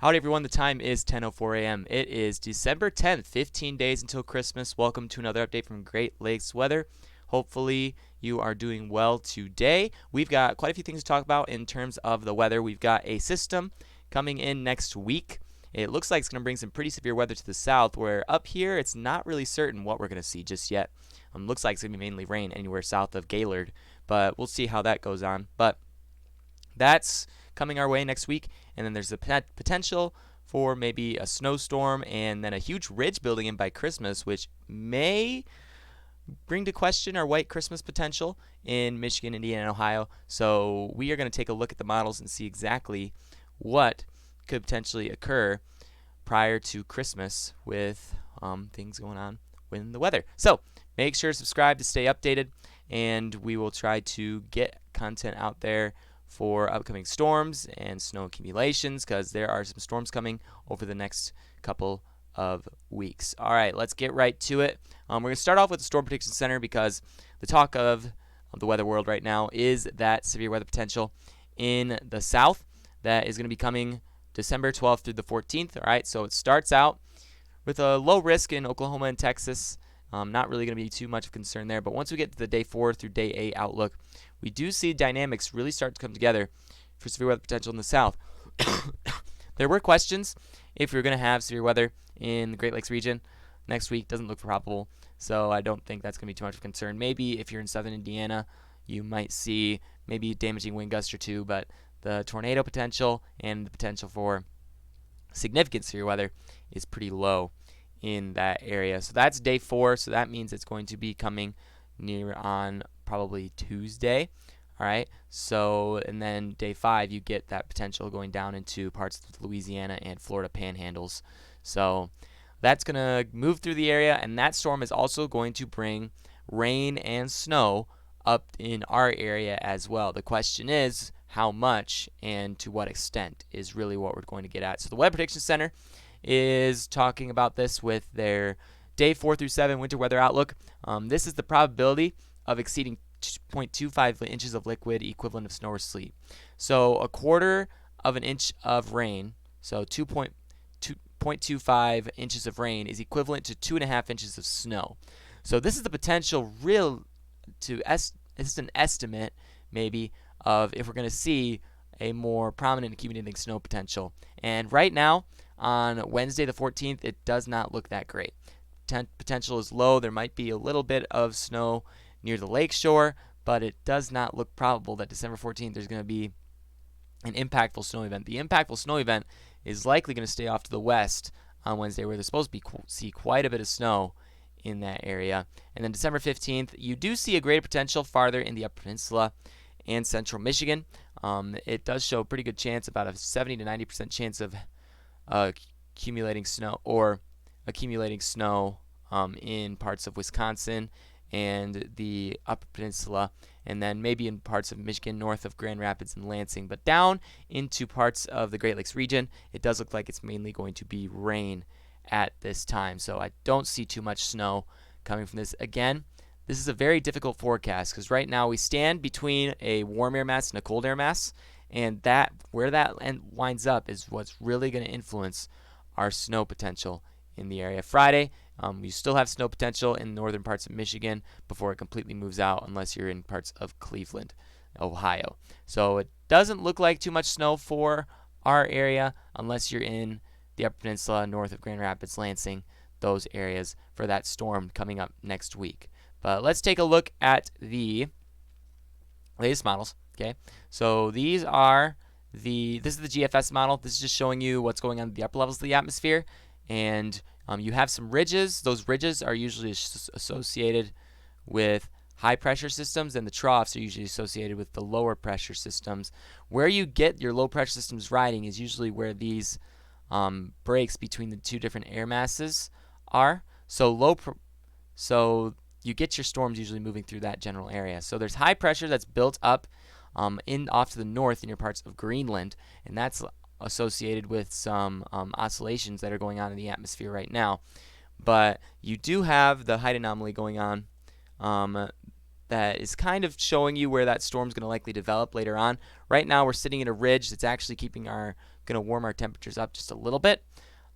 Howdy everyone, the time is 10:04 a.m. It is December 10th, 15 days until Christmas. Welcome to another update from Great Lakes Weather. Hopefully you are doing well today. We've got quite a few things to talk about in terms of the weather. We've got a system coming in next week. It looks like it's going to bring some pretty severe weather to the south, where up here it's not really certain what we're going to see just yet. Looks like it's going to be mainly rain anywhere south of Gaylord, but we'll see how that goes on. But that's coming our way next week, and then there's the potential for maybe a snowstorm and then a huge ridge building in by Christmas, which may bring to question our white Christmas potential in Michigan, Indiana, and Ohio. So we are going to take a look at the models and see exactly what could potentially occur prior to Christmas with things going on in the weather. So make sure to subscribe to stay updated, and we will try to get content out there for upcoming storms and snow accumulations, because there are some storms coming over the next couple of weeks. All right, let's get right to it. We're going to start off with the Storm Prediction Center, because the talk of the weather world right now is that severe weather potential in the south that is going to be coming December 12th through the 14th. All right, so it starts out with a low risk in Oklahoma and Texas. Not really going to be too much of concern there, but once we get to the day 4 through day 8 outlook, we do see dynamics really start to come together for severe weather potential in the south. There were questions if we were going to have severe weather in the Great Lakes region next week. Doesn't look probable, so I don't think that's going to be too much of a concern. Maybe if you're in southern Indiana, you might see maybe damaging wind gusts or two, but the tornado potential and the potential for significant severe weather is pretty low in that area. So that's day 4, so that means it's going to be coming near on probably Tuesday. All right, so and then day 5 you get that potential going down into parts of Louisiana and Florida panhandles. So that's going to move through the area, and that storm is also going to bring rain and snow up in our area as well. The question is how much and to what extent is really what we're going to get at. So the Weather Prediction Center is talking about this with their day 4 through 7 winter weather outlook. This is the probability of exceeding 0.25 inches of liquid equivalent of snow or sleet. So a quarter of an inch of rain, so 2.25 inches of rain is equivalent to 2.5 inches of snow. So this is the potential it's an estimate maybe of if we're going to see a more prominent accumulating snow potential. And right now, on Wednesday the 14th, it does not look that great. Potential is low. There might be a little bit of snow near the lake shore, but it does not look probable that December 14th there's going to be an impactful snow event. The impactful snow event is likely going to stay off to the west on Wednesday, where they're supposed to see quite a bit of snow in that area. And then December 15th, you do see a greater potential farther in the Upper Peninsula and central Michigan. It does show a pretty good chance, about a 70 to 90% chance of accumulating snow in parts of Wisconsin and the Upper Peninsula, and then maybe in parts of Michigan north of Grand Rapids and Lansing. But down into parts of the Great Lakes region, it does look like it's mainly going to be rain at this time. So I don't see too much snow coming from this. Again, this is a very difficult forecast, because right now we stand between a warm air mass and a cold air mass, and where that winds up is what's really going to influence our snow potential in the area. Friday, you still have snow potential in northern parts of Michigan before it completely moves out, unless you're in parts of Cleveland, Ohio. So it doesn't look like too much snow for our area unless you're in the Upper Peninsula, north of Grand Rapids, Lansing, those areas for that storm coming up next week. But let's take a look at the latest models. Okay, so this is the GFS model. This is just showing you what's going on at the upper levels of the atmosphere, and you have some ridges. Those ridges are usually associated with high pressure systems, and the troughs are usually associated with the lower pressure systems. Where you get your low pressure systems riding is usually where these breaks between the two different air masses are. So you get your storms usually moving through that general area. So there's high pressure that's built up off to the north in your parts of Greenland, and that's associated with some oscillations that are going on in the atmosphere right now. But you do have the height anomaly going on that is kind of showing you where that storm's going to likely develop later on. Right now we're sitting in a ridge that's actually going to warm our temperatures up just a little bit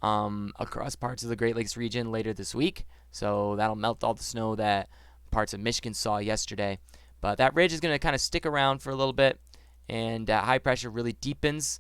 across parts of the Great Lakes region later this week. So that'll melt all the snow that parts of Michigan saw yesterday. But that ridge is going to kind of stick around for a little bit, and high pressure really deepens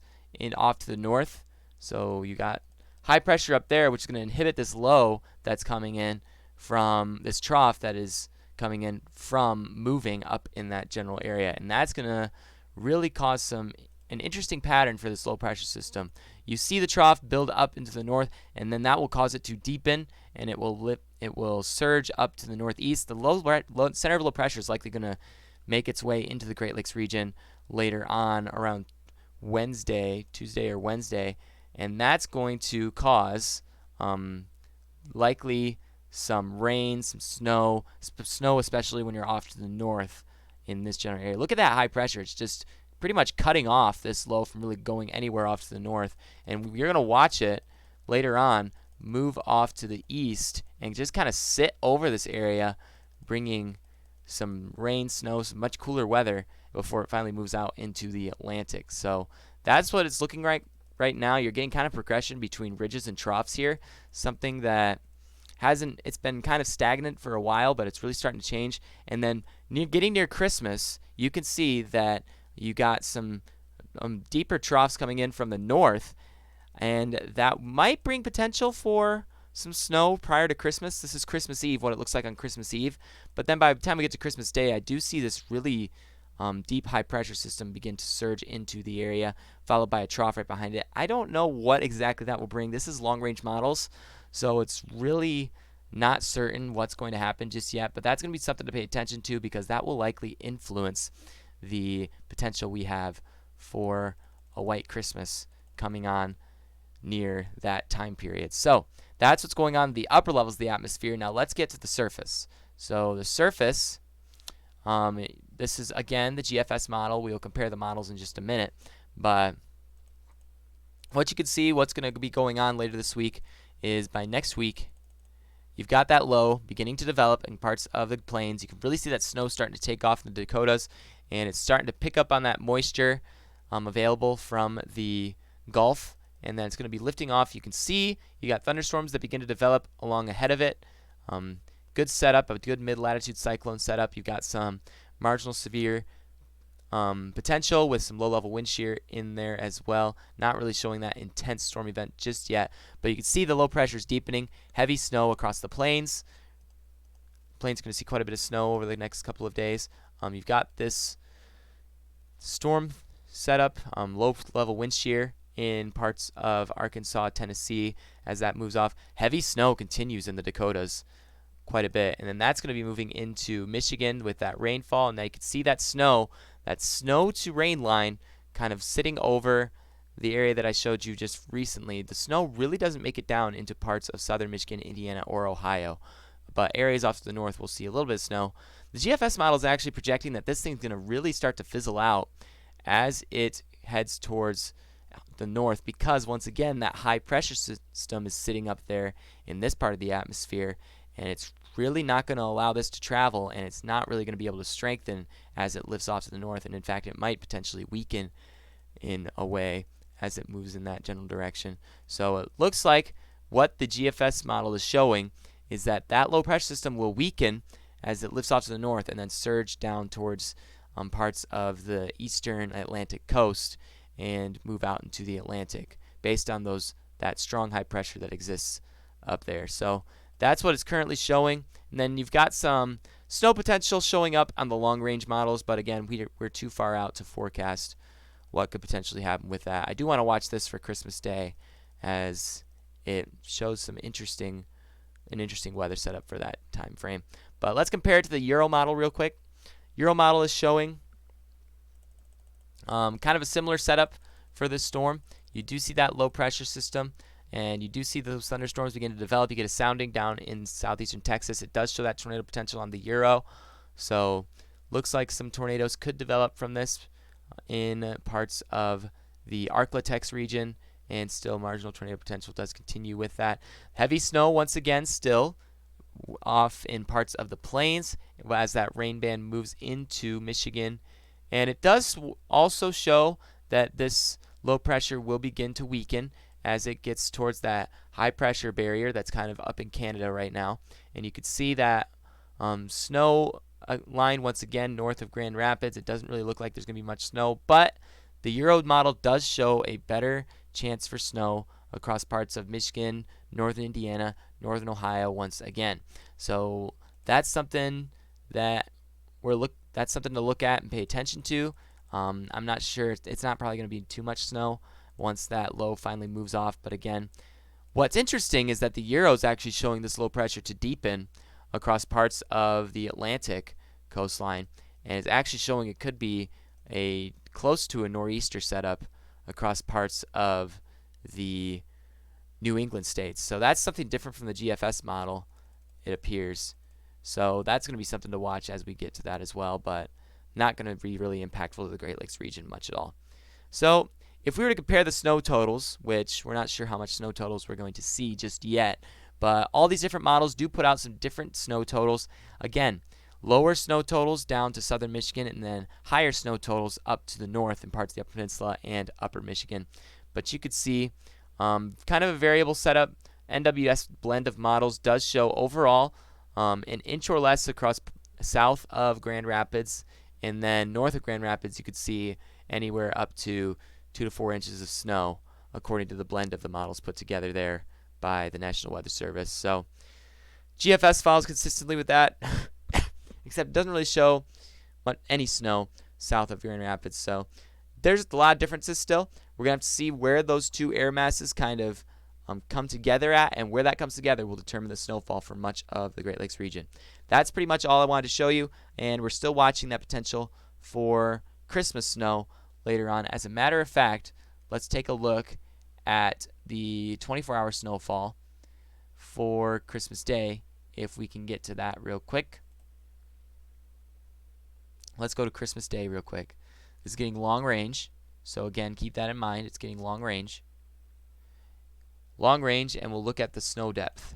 off to the north. So you got high pressure up there, which is going to inhibit this low that's coming in from this trough that is coming in from moving up in that general area, and that's going to really cause an interesting pattern for this low pressure system. You see the trough build up into the north, and then that will cause it to deepen, and it will surge up to the northeast. The center of low pressure is likely going to make its way into the Great Lakes region later on around Tuesday or Wednesday, and that's going to cause likely some rain, some snow especially when you're off to the north in this general area. Look at that high pressure. It's just pretty much cutting off this low from really going anywhere off to the north. And you're going to watch it later on move off to the east and just kind of sit over this area, bringing some rain, snow, some much cooler weather before it finally moves out into the Atlantic. So that's what it's looking like right now. You're getting kind of progression between ridges and troughs here, something that it's been kind of stagnant for a while, but it's really starting to change. And then getting near Christmas, you can see that you got some deeper troughs coming in from the north, and that might bring potential for some snow prior to Christmas. This is Christmas Eve, what it looks like on Christmas Eve. But then by the time we get to Christmas Day, I do see this really deep high pressure system begin to surge into the area, followed by a trough right behind it. I don't know what exactly that will bring. This is long range models, so it's really not certain what's going to happen just yet, but that's going to be something to pay attention to because that will likely influence the potential we have for a white Christmas coming on near that time period. So that's what's going on in the upper levels of the atmosphere. Now let's get to the surface. So the surface, this is again the GFS model. We'll compare the models in just a minute, but what you can see, what's going to be going on later this week is by next week, you've got that low beginning to develop in parts of the plains. You can really see that snow starting to take off in the Dakotas, and it's starting to pick up on that moisture available from the Gulf, and then it's going to be lifting off. You can see you got thunderstorms that begin to develop along ahead of it. Good setup, a good mid-latitude cyclone setup. You've got some marginal severe potential with some low-level wind shear in there as well. Not really showing that intense storm event just yet, but you can see the low pressure is deepening. Heavy snow across the plains. Plains going to see quite a bit of snow over the next couple of days. You've got this storm setup, low-level wind shear in parts of Arkansas, Tennessee as that moves off. Heavy snow continues in the Dakotas quite a bit, and then that's going to be moving into Michigan with that rainfall, and now you can see that snow to rain line kind of sitting over the area that I showed you just recently. The snow really doesn't make it down into parts of southern Michigan, Indiana, or Ohio, but areas off to the north will see a little bit of snow. The GFS model is actually projecting that this thing's going to really start to fizzle out as it heads towards the north because, once again, that high pressure system is sitting up there in this part of the atmosphere, and it's really not going to allow this to travel, and it's not really going to be able to strengthen as it lifts off to the north, and in fact it might potentially weaken in a way as it moves in that general direction. So it looks like what the GFS model is showing is that low pressure system will weaken as it lifts off to the north and then surge down towards parts of the eastern Atlantic coast and move out into the Atlantic based on that strong high pressure that exists up there. So that's what it's currently showing. And then you've got some snow potential showing up on the long-range models, but again, we're too far out to forecast what could potentially happen with that. I do want to watch this for Christmas Day as it shows an interesting weather setup for that time frame. But let's compare it to the Euro model real quick. Euro model is showing kind of a similar setup for this storm. You do see that low pressure system, and you do see those thunderstorms begin to develop. You get a sounding down in southeastern Texas. It does show that tornado potential on the Euro. So looks like some tornadoes could develop from this in parts of the Arklatex region, and still marginal tornado potential does continue with that. Heavy snow once again still off in parts of the plains as that rain band moves into Michigan. And it does also show that this low pressure will begin to weaken as it gets towards that high pressure barrier that's kind of up in Canada right now. And you can see that snow line once again north of Grand Rapids. It doesn't really look like there's going to be much snow, but the Euro model does show a better chance for snow across parts of Michigan, northern Indiana, northern Ohio once again. So that's something that that's something to look at and pay attention to. I'm not sure. It's not probably going to be too much snow once that low finally moves off. But again, what's interesting is that the Euro is actually showing this low pressure to deepen across parts of the Atlantic coastline, and it's actually showing it could be close to a nor'easter setup across parts of the New England states. So that's something different from the GFS model, it appears. So that's going to be something to watch as we get to that as well, but not going to be really impactful to the Great Lakes region much at all. So if we were to compare the snow totals, which we're not sure how much snow totals we're going to see just yet, but all these different models do put out some different snow totals. Again, lower snow totals down to southern Michigan, and then higher snow totals up to the north in parts of the Upper Peninsula and Upper Michigan. But you could see kind of a variable setup. NWS blend of models does show overall an inch or less across south of Grand Rapids, and then north of Grand Rapids you could see anywhere up to 2 to 4 inches of snow according to the blend of the models put together there by the National Weather Service. So GFS follows consistently with that, except it doesn't really show any snow south of Grand Rapids. So there's a lot of differences still. We're going to have to see where those two air masses kind of come together at, and where that comes together will determine the snowfall for much of the Great Lakes region. That's pretty much all I wanted to show you, and we're still watching that potential for Christmas snow later on. As a matter of fact, let's take a look at the 24-hour snowfall for Christmas Day, if we can get to that real quick. Let's go to Christmas Day real quick. This is getting long range, so again, keep that in mind. It's getting long range. Long range, and we'll look at the snow depth.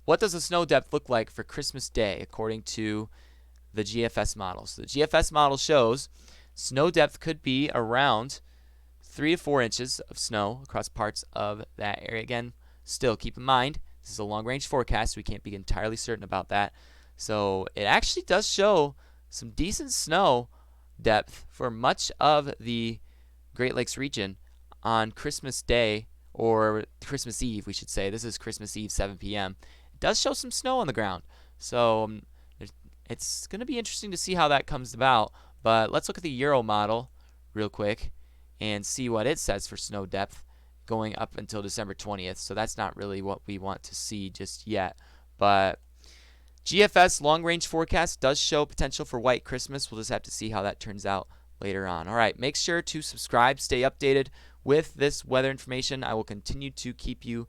What does the snow depth look like for Christmas Day according to the GFS model? So the GFS model shows snow depth could be around 3 to 4 inches of snow across parts of that area. Again, still keep in mind, this is a long-range forecast. We can't be entirely certain about that. So it actually does show some decent snow depth for much of the Great Lakes region on Christmas Day, or Christmas Eve, we should say. This is Christmas Eve, 7 p.m. It does show some snow on the ground. So it's going to be interesting to see how that comes about. But let's look at the Euro model real quick and see what it says for snow depth going up until December 20th. So that's not really what we want to see just yet. But GFS long-range forecast does show potential for white Christmas. We'll just have to see how that turns out later on. All right, make sure to subscribe, stay updated with this weather information. I will continue to keep you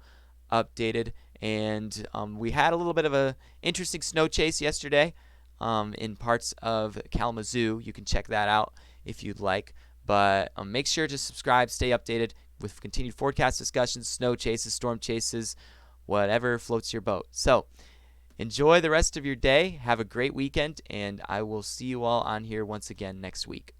updated. And we had a little bit of an interesting snow chase yesterday in parts of Kalamazoo. You can check that out if you'd like. But make sure to subscribe, stay updated with continued forecast discussions, snow chases, storm chases, whatever floats your boat. So enjoy the rest of your day. Have a great weekend, and I will see you all on here once again next week.